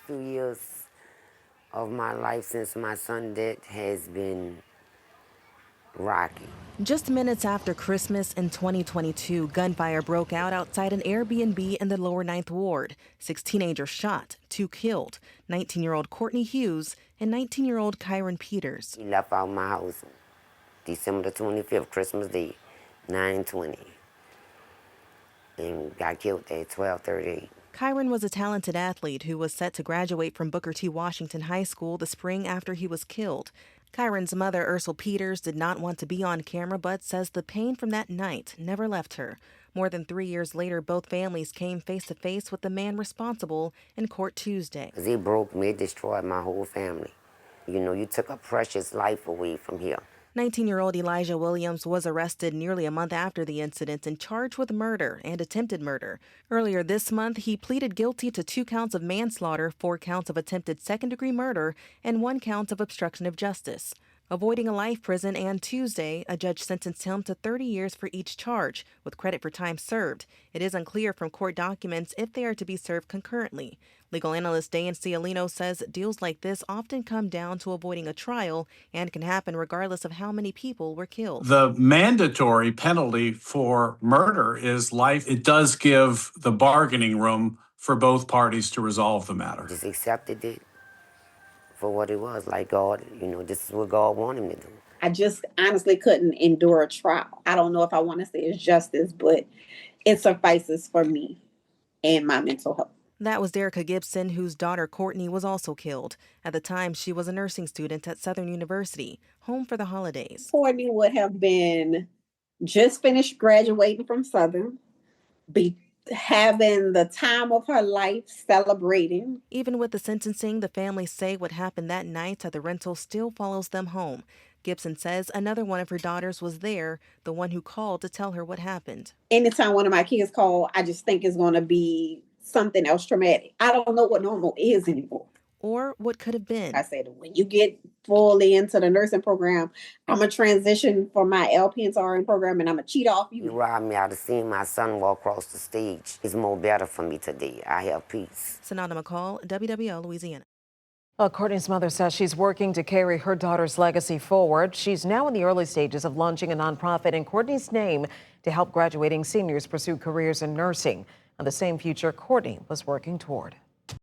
few years of my life since my son died has been rocky. Just minutes after Christmas in 2022, gunfire broke out outside an Airbnb in the lower Ninth Ward. 6 teenagers shot, 2 killed, 19-year-old Courtney Hughes and 19-year-old Kyron Peters. He left out my house December the 25th, Christmas Day, 9:20, and got killed at 12:38. Kyron was a talented athlete who was set to graduate from Booker T. Washington High School the spring after he was killed. Kyron's mother, Ursula Peters, did not want to be on camera but says the pain from that night never left her. More than 3 years later, both families came face to face with the man responsible in court Tuesday. 'Cause it broke me, it destroyed my whole family. You know, you took a precious life away from here. 19-year-old Elijah Williams was arrested nearly a month after the incident and charged with murder and attempted murder. Earlier this month, he pleaded guilty to 2 counts of manslaughter, 4 counts of attempted second-degree murder, and 1 count of obstruction of justice. Avoiding a life prison, and Tuesday, a judge sentenced him to 30 years for each charge, with credit for time served. It is unclear from court documents if they are to be served concurrently. Legal analyst Dan Cialino says deals like this often come down to avoiding a trial and can happen regardless of how many people were killed. The mandatory penalty for murder is life. It does give the bargaining room for both parties to resolve the matter. Just accepted it for what it was, like God, you know, this is what God wanted me to do. I just honestly couldn't endure a trial. I don't know if I want to say it's justice, but it suffices for me and my mental health. That was Derricka Gibson, whose daughter Courtney was also killed. At the time, she was a nursing student at Southern University, home for the holidays. Courtney would have been just finished graduating from Southern, be having the time of her life, celebrating. Even with the sentencing, the families say what happened that night at the rental still follows them home. Gibson says another one of her daughters was there, the one who called to tell her what happened. Anytime one of my kids call, I just think it's going to be something else traumatic. I don't know what normal is anymore. Or what could have been. I said, when you get fully into the nursing program, I'm going to transition from my LPN to RN program, and I'm going to cheat off you. You robbed me out of seeing my son walk across the stage. It's more better for me today. I have peace. Sonata McCall, WWL, Louisiana. Well, Courtney's mother says she's working to carry her daughter's legacy forward. She's now in the early stages of launching a nonprofit in Courtney's name to help graduating seniors pursue careers in nursing, and the same future Courtney was working toward.